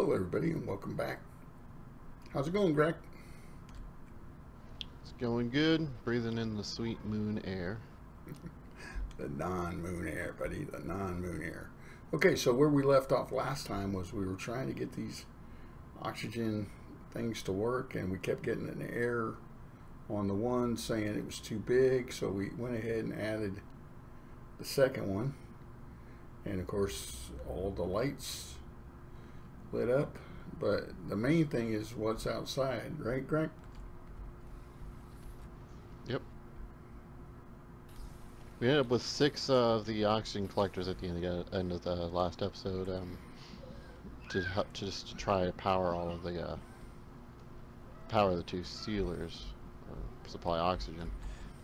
Hello everybody and welcome back. How's it going, Greg? It's going good. Breathing in the sweet moon air. The non-moon air, buddy. The non-moon air. Okay, so where we left off last time was we were trying to get these oxygen things to work, and we kept getting an error on the one saying it was too big, so we went ahead and added the second one. And of course all the lights lit up, but the main thing is what's outside, right, Greg? Yep. We ended up with 6 of the oxygen collectors at the end of the last episode, just to try to power all of the power the 2 sealers or supply oxygen.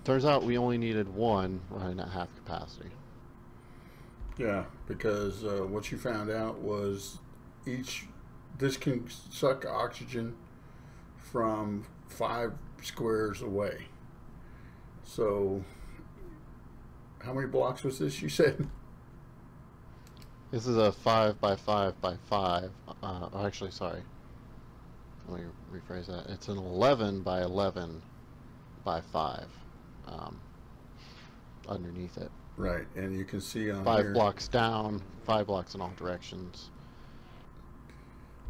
Turns out we only needed 1 running at half capacity. Yeah, because what you found out was this can suck oxygen from 5 squares away. So how many blocks was this, you said? This is a 5 by 5 by 5. Actually, sorry. Let me rephrase that. It's an 11 by 11 by 5 underneath it. Right, and you can see on 5 here, blocks down, 5 blocks in all directions.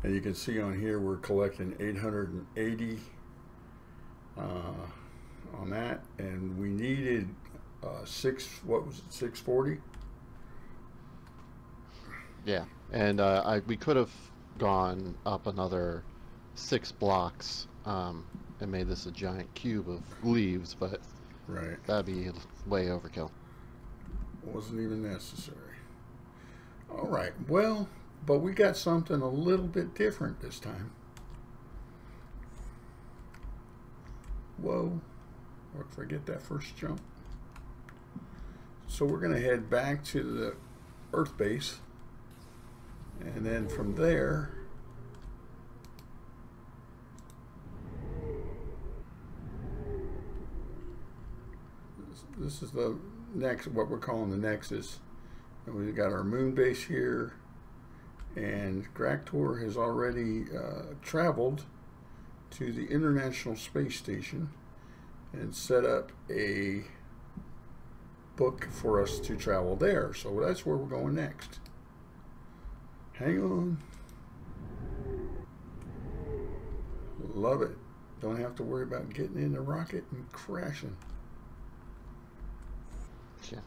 and you can see on here we're collecting 880 on that, and we needed 640? Yeah, and we could have gone up another 6 blocks and made this a giant cube of leaves, but Right. that'd be way overkill. Wasn't even necessary. All right, well, but we got something a little bit different this time. Whoa, forget that first jump. So we're going to head back to the Earth base, and then from there this is the next, what we're calling the Nexus. And we've got our moon base here, and Graktor has already traveled to the International Space Station and set up a book for us to travel there. So that's where we're going next. Hang on. Love it. Don't have to worry about getting in the rocket and crashing. Yeah.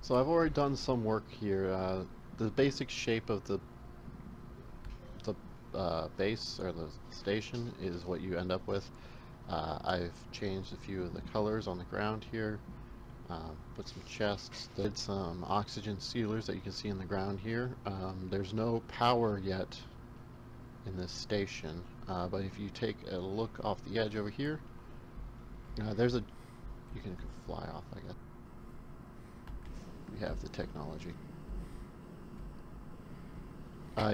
So I've already done some work here. The basic shape of the base or the station is what you end up with. I've changed a few of the colors on the ground here. Put some chests. Did some oxygen sealers that you can see in the ground here. There's no power yet in this station, but if you take a look off the edge over here, there's a, you can fly off, I guess. We have the technology.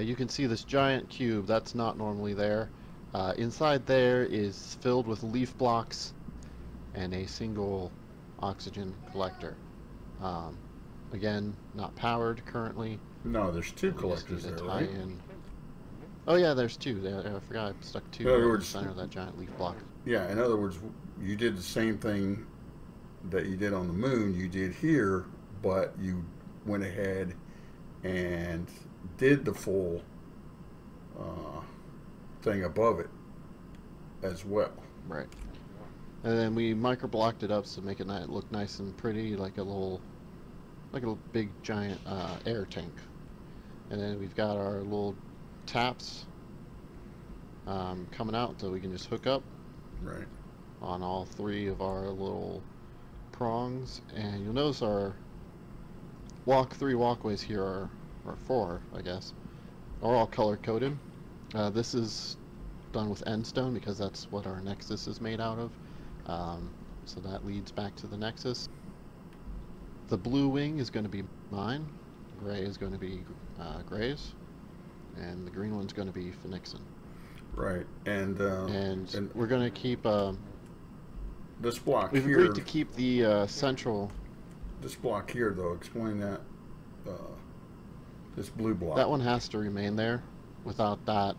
You can see this giant cube that's not normally there. Inside there is filled with leaf blocks and a single oxygen collector. Again, not powered currently. No, there's 2 collectors there, right? Oh yeah, there's 2. I forgot I stuck 2 in the center of that giant leaf block. Yeah, in other words, you did the same thing that you did on the moon, you did here, but you went ahead and did the full thing above it as well. Right. And then we micro-blocked it up to make it look nice and pretty, like a big giant air tank. And then we've got our little taps coming out, so we can just hook up Right. on all 3 of our little prongs. And you'll notice our 3 walkways here are, or 4, I guess, are all color-coded. This is done with endstone because that's what our Nexus is made out of. So that leads back to the Nexus. The blue wing is going to be mine. Gray is going to be Gray's. And the green one's going to be Phoenixin. Right. And we're going to keep... this block we've here... agreed to keep the central... This block here, though, explain that This blue block. That one has to remain there. Without that,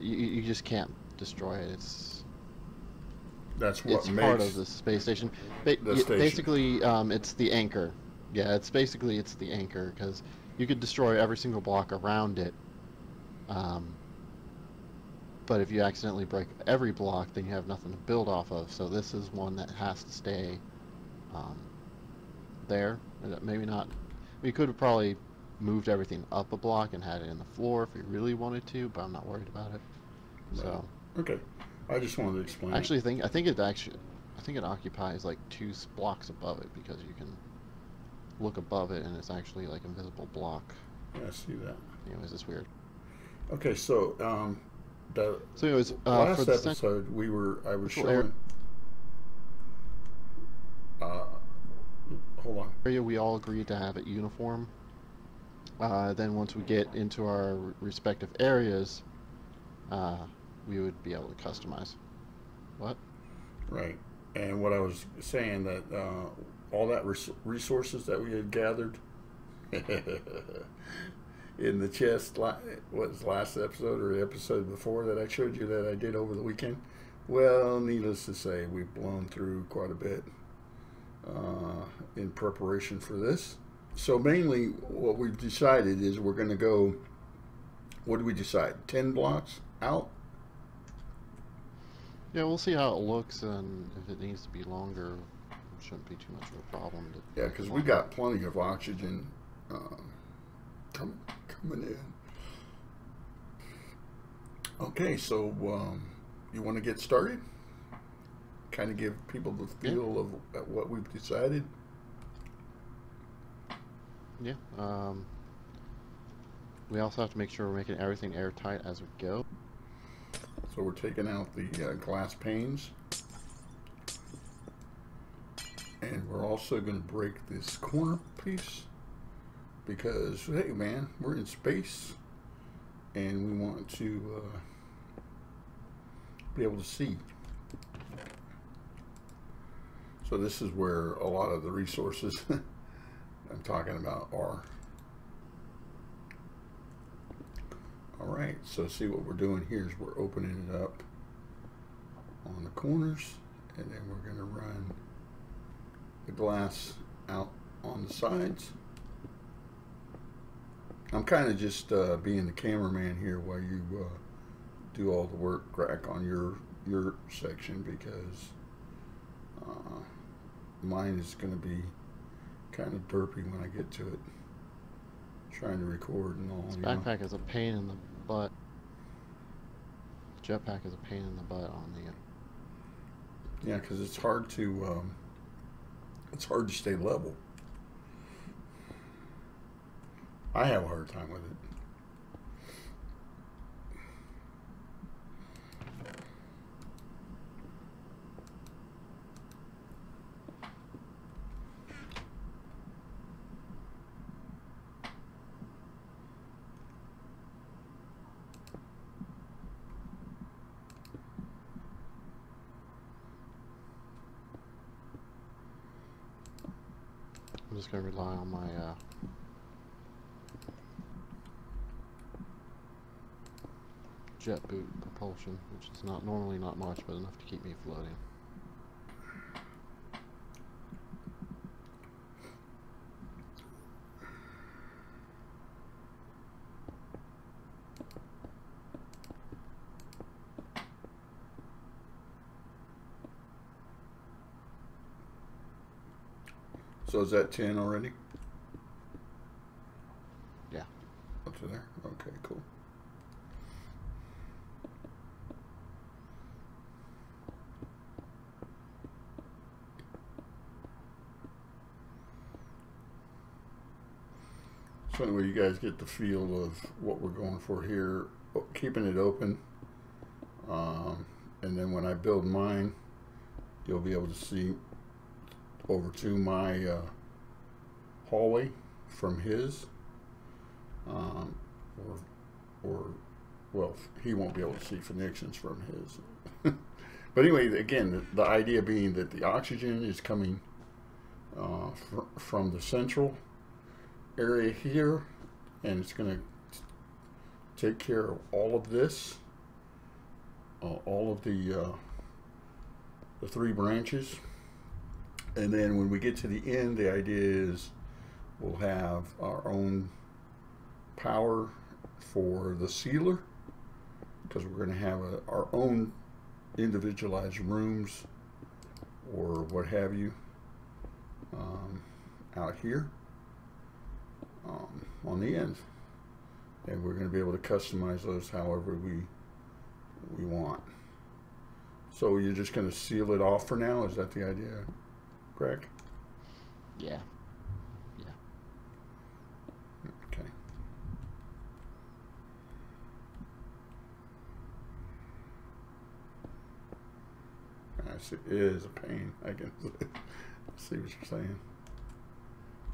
you just can't destroy it. That's what It's makes part of the space station. the station. Basically, it's the anchor. Yeah, it's the anchor, because you could destroy every single block around it. But if you accidentally break every block, then you have nothing to build off of. So this is one that has to stay there. Maybe not. We could have probably moved everything up a block and had it in the floor if we really wanted to, but I'm not worried about it. Right. So okay, I just wanted to explain. I think it occupies like 2 blocks above it, because you can look above it and it's actually like invisible block. Yeah, I see that. Anyways, it's weird. Okay, so So anyways, last for the episode I was showing. Hold on. Area we all agreed to have it uniform. Then once we get into our respective areas, we would be able to customize. What? Right, and what I was saying that all that resources that we had gathered in the chest, was last episode or the episode before that I showed you that I did over the weekend. Well, needless to say, we've blown through quite a bit in preparation for this. So mainly what we've decided is we're going to go, what did we decide, 10 blocks out? Yeah, we'll see how it looks, and if it needs to be longer, it shouldn't be too much of a problem. Yeah, because we got plenty of oxygen coming in. Okay, so you want to get started? Kind of give people the feel of what we've decided? Yeah. We also have to make sure we're making everything airtight as we go. So we're taking out the glass panes. And we're also going to break this corner piece. Because, hey man, we're in space. And we want to be able to see. So this is where a lot of the resources I'm talking about are. Alright, so see what we're doing here is we're opening it up on the corners, and then we're going to run the glass out on the sides. I'm kind of just being the cameraman here while you do all the work, Grak, on your section, because mine is going to be kind of derpy when I get to it, trying to record and all. This backpack is a pain in the butt. Jetpack is a pain in the butt on the. Yeah, because it's hard to stay level. I have a hard time with it. I'm just going to rely on my jet boot propulsion, which is normally not much, but enough to keep me floating. So is that 10 already? Yeah. Up to there? Okay, cool. So anyway, you guys get the feel of what we're going for here, keeping it open. And then when I build mine, you'll be able to see over to my hallway from his, well, he won't be able to see connections from his. But anyway, again, the idea being that the oxygen is coming from the central area here, and it's going to take care of all of this, all of the 3 branches. And then when we get to the end, the idea is we'll have our own power for the sealer, because we're going to have our own individualized rooms or what have you out here on the end, and we're going to be able to customize those however we want. So you're just going to seal it off for now? Is that the idea, Greg? Yeah. Okay. It is a pain. I can see what you're saying.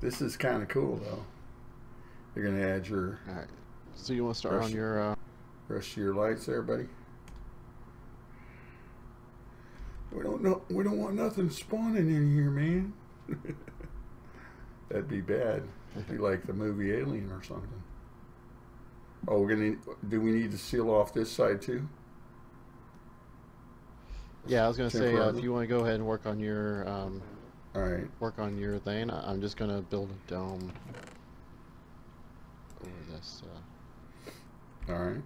This is kind of cool, though. You're going to add your... All right. So you want to start on your... rest of your lights there, buddy? We don't want nothing spawning in here, man. That'd be bad. It'd be like the movie Alien or something. Oh, do we need to seal off this side too? Yeah, I was gonna say if you want to go ahead and work on your all right, work on your thing. I'm just gonna build a dome over this. All right.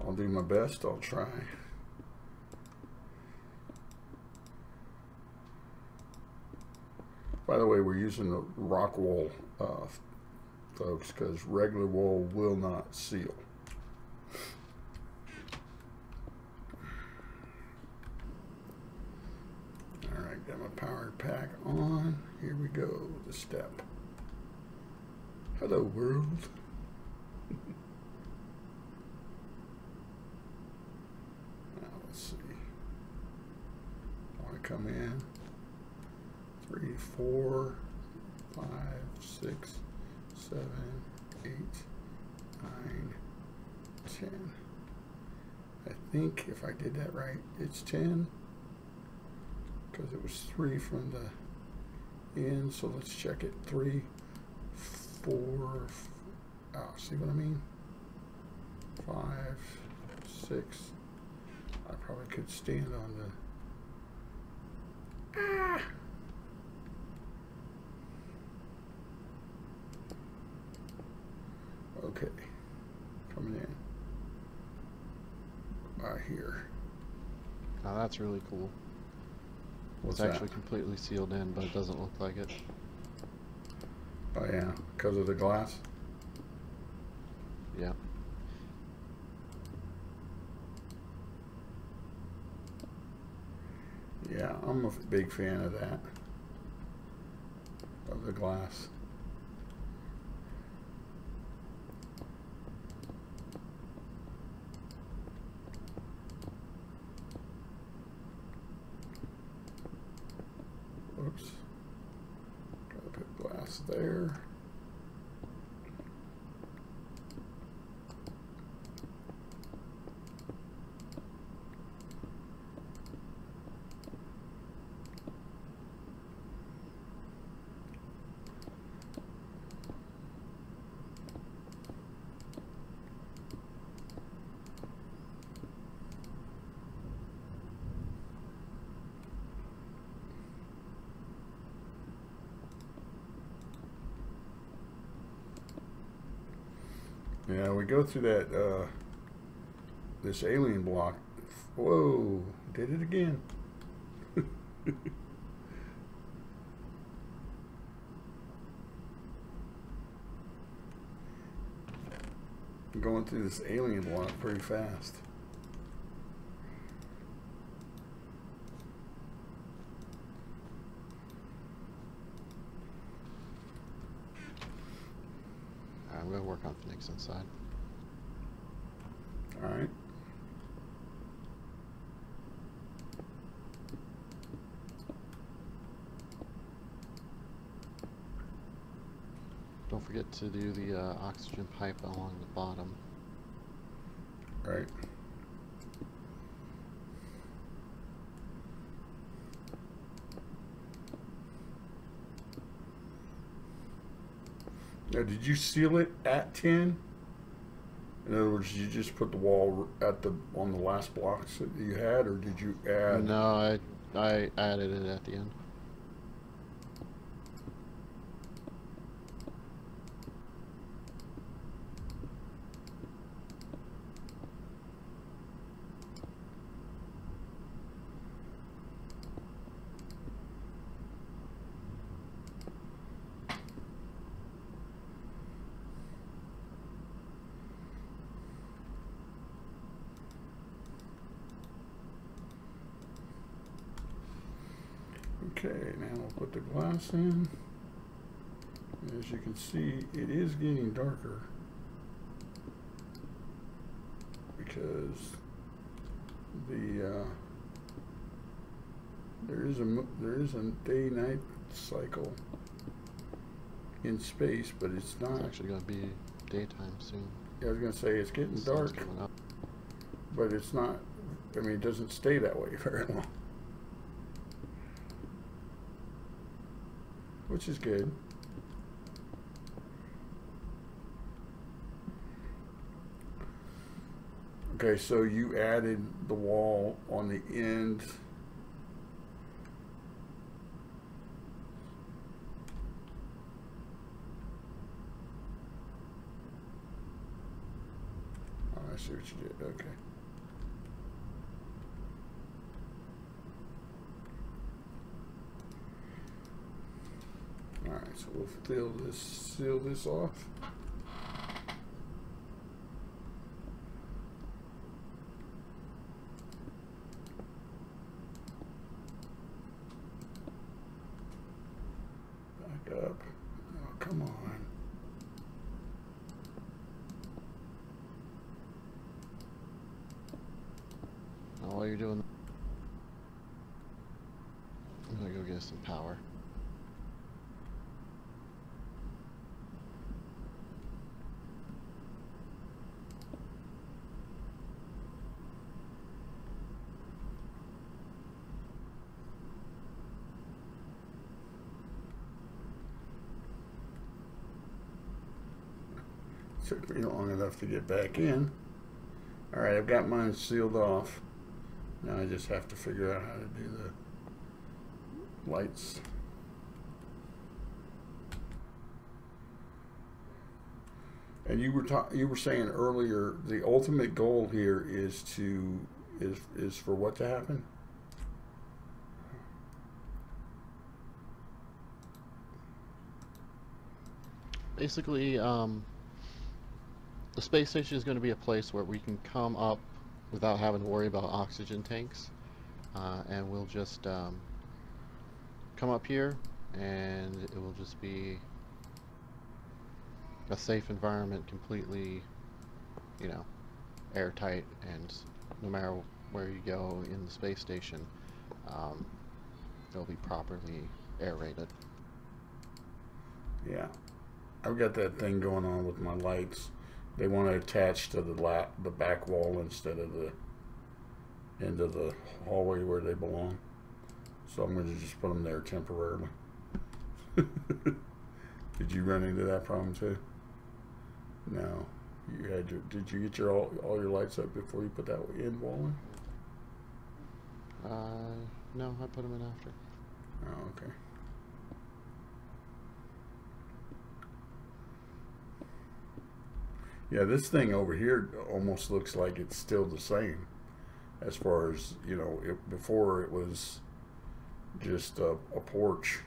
I'll do my best. I'll try. By the way, we're using the rock wool, folks, because regular wool will not seal. All right, got my power pack on. Here we go, the step. Hello, world. Now, let's see. I want to come in. 3, 4, 5, 6, 7, 8, 9, 10. I think if I did that right, it's 10, because it was 3 from the end. So let's check it. 3, 4. See what I mean? 5, 6. I probably could stand on the. Okay, coming in. Right here. Oh, that's really cool. What's it's actually completely sealed in, but it doesn't look like it. Oh yeah, because of the glass? Yeah. Yeah, I'm a big fan of that. Of the glass. Oops. Gotta put glass there. Yeah, we go through that, this alien block. Whoa, did it again. Going through this alien block pretty fast. I'm going to work on Phoenix inside. All right. Don't forget to do the oxygen pipe along the bottom. Right. Now, did you seal it at 10? In other words, did you just put the wall at on the last blocks that you had, or did you add? No, I added it at the end. Okay, now we'll put the glass in. As you can see, it is getting darker because the there is a day-night cycle in space, but it's not. It's actually going to be daytime soon. Yeah, I was going to say it's getting dark, but it's not. I mean, it doesn't stay that way very long, which is good. Okay, so you added the wall on the end. Oh, I see what you did. Okay. All right, so we'll seal this off. Up. Oh, come on. Now while you're doing, I'm gonna go get some power. Took me long enough to get back in. All right, I've got mine sealed off. Now I just have to figure out how to do the lights. And you were saying earlier the ultimate goal here is for what to happen? Basically, the space station is going to be a place where we can come up without having to worry about oxygen tanks, and we'll just come up here, and it will just be a safe environment, completely, you know, airtight, and no matter where you go in the space station, it'll be properly aerated. Yeah, I've got that thing going on with my lights. They want to attach to the back wall instead of the end of the hallway where they belong. So I'm going to just put them there temporarily. Did you run into that problem too? No. You had your. Did you get your all your lights up before you put that end wall in? No, I put them in after. Oh, okay. Yeah, this thing over here almost looks like it's still the same as far as, you know, before it was just a porch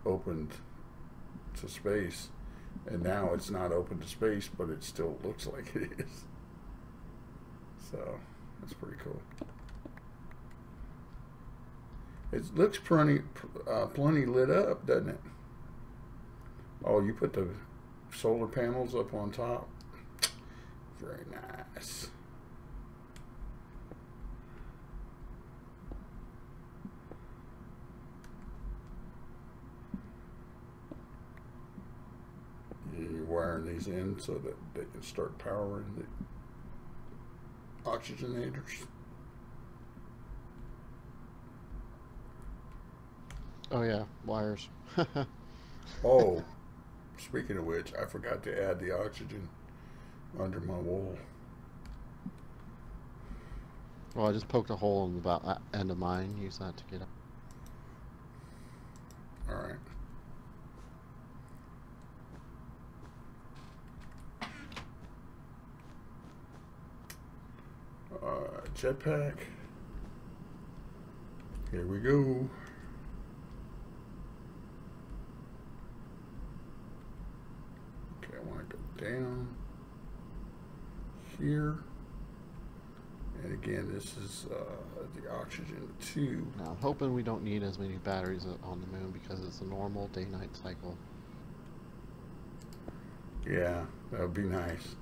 opened to space, and now it's not open to space, but it still looks like it is. So that's pretty cool. It looks plenty lit up, doesn't it? Oh, you put the solar panels up on top. Very nice. You're wiring these in so that they can start powering the oxygenators. Oh yeah, wires. Oh, speaking of which, I forgot to add the oxygen under my wool. Well, I just poked a hole in the end of mine. Use that to get up. All right. Jetpack. Here we go. Okay, I want to go down here. And again, this is the oxygen 2. Now, I'm hoping we don't need as many batteries on the moon because it's a normal day-night cycle. Yeah, that would be nice.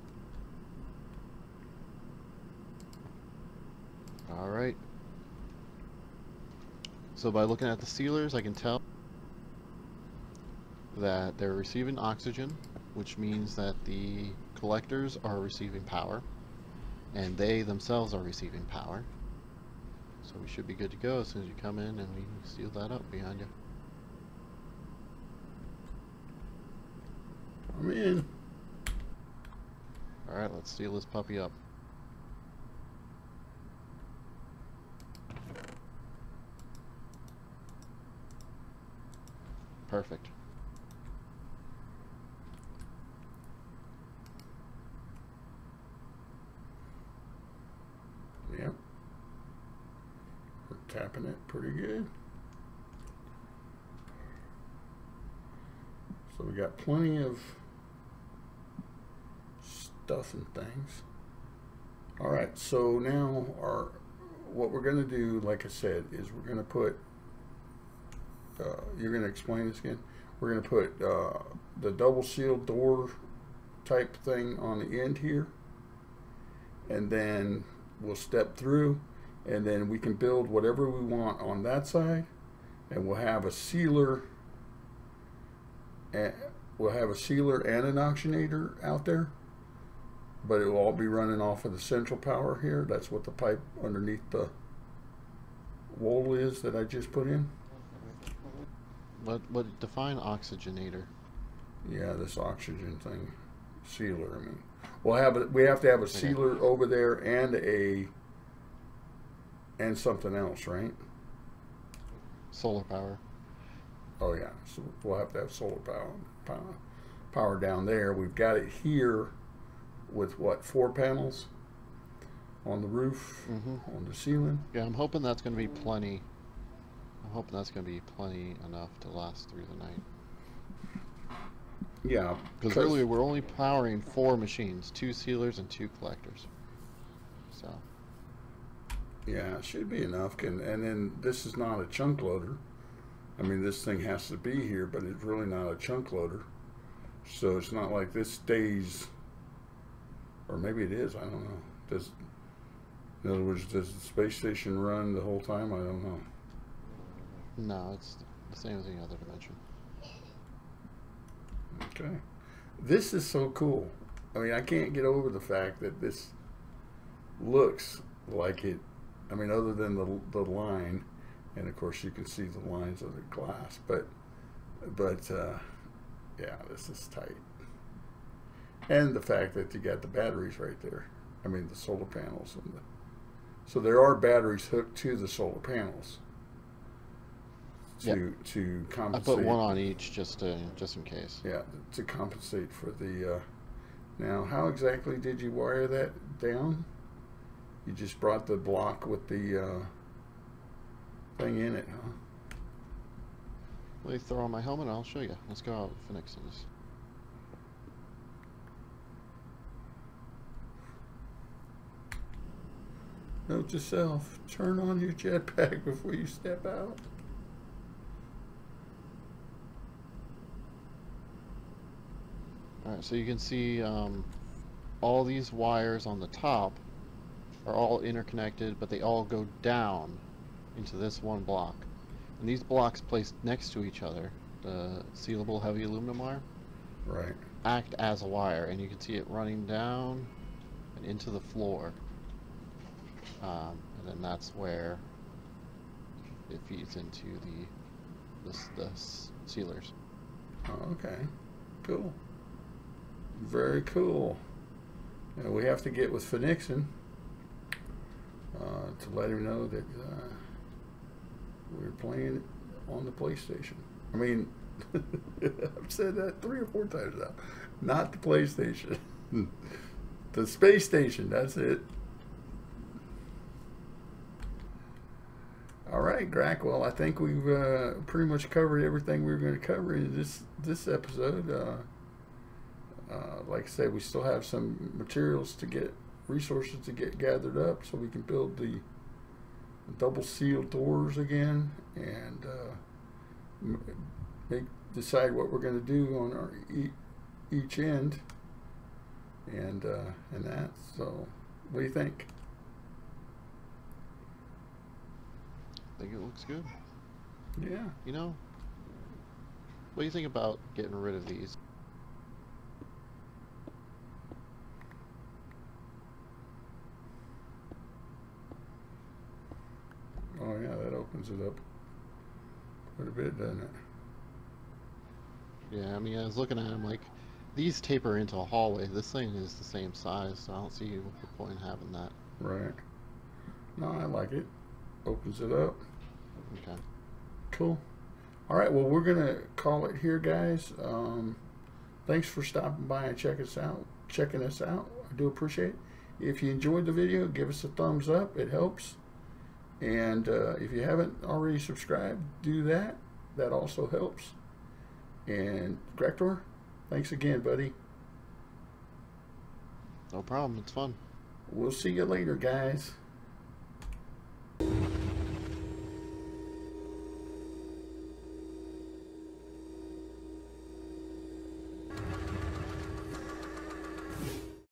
Alright. So by looking at the sealers, I can tell that they're receiving oxygen, which means that the collectors are receiving power, and they themselves are receiving power. So we should be good to go as soon as you come in and we seal that up behind you. I'm in. Alright, let's seal this puppy up. Perfect. Yep. We're tapping it pretty good. So we got plenty of stuff and things. All right, so now what we're going to do, like I said, is we're going to put, you're going to explain this again. We're going to put the double sealed door type thing on the end here, and then we'll step through, and then we can build whatever we want on that side, and we'll have a sealer, and we'll have a sealer and an oxygenator out there, but it will all be running off of the central power here. That's what the pipe underneath the wall is that I just put in. What define oxygenator? Yeah, this oxygen thing, sealer. I mean, we have to have a sealer over there and something else, right? Solar power. Oh yeah, so we'll have to have solar power down there. We've got it here with what, 4 panels on the roof, on the ceiling. Yeah, I'm hoping that's going to be plenty. I'm hoping that's going to be plenty enough to last through the night. Yeah, because earlier we're only powering 4 machines, 2 sealers and 2 collectors. So. Yeah, it should be enough. And then this is not a chunk loader. I mean, this thing has to be here, but it's really not a chunk loader. So it's not like this stays, or maybe it is, I don't know. In other words, does the space station run the whole time? I don't know. No, it's the same as any other dimension. Okay. This is so cool. I mean, I can't get over the fact that this looks like it, I mean, other than the line, and of course you can see the lines of the glass, but yeah, this is tight. And the fact that you got the batteries right there. I mean, the solar panels. So there are batteries hooked to the solar panels to compensate. I put one on each just in case. Yeah, to compensate for the. Now, how exactly did you wire that down? You just brought the block with the thing in it, huh? Let me throw on my helmet and I'll show you. Let's go out and fix this. Note to self, turn on your jetpack before you step out. Alright, so you can see all these wires on the top are all interconnected, but they all go down into this one block. And these blocks placed next to each other, the sealable heavy aluminum wire, right, act as a wire, and you can see it running down and into the floor. And then that's where it feeds into the sealers. Oh, okay, Cool. Very cool. And we have to get with Phoenixon to let him know that we're playing on the PlayStation. I mean, I've said that 3 or 4 times now. Not the PlayStation. The space station, that's it. All right, Grak. Well, I think we've pretty much covered everything we were going to cover in this episode. Like I said, we still have some materials to get, resources to get gathered up so we can build the double sealed doors again and decide what we're going to do on our each end and that. So, what do you think? I think it looks good. Yeah. You know, what do you think about getting rid of these? Oh yeah, that opens it up quite a bit, doesn't it? Yeah, I mean, I was looking at them like, these taper into a hallway. This thing is the same size, so I don't see the point in having that. Right. No, I like it. Opens it up. Okay. Cool. All right, well, we're going to call it here, guys. Thanks for stopping by and checking us out. I do appreciate it. If you enjoyed the video, give us a thumbs up. It helps. And if you haven't already subscribed, do that. That also helps. And Graktor, thanks again, buddy. No problem. It's fun. We'll see you later, guys.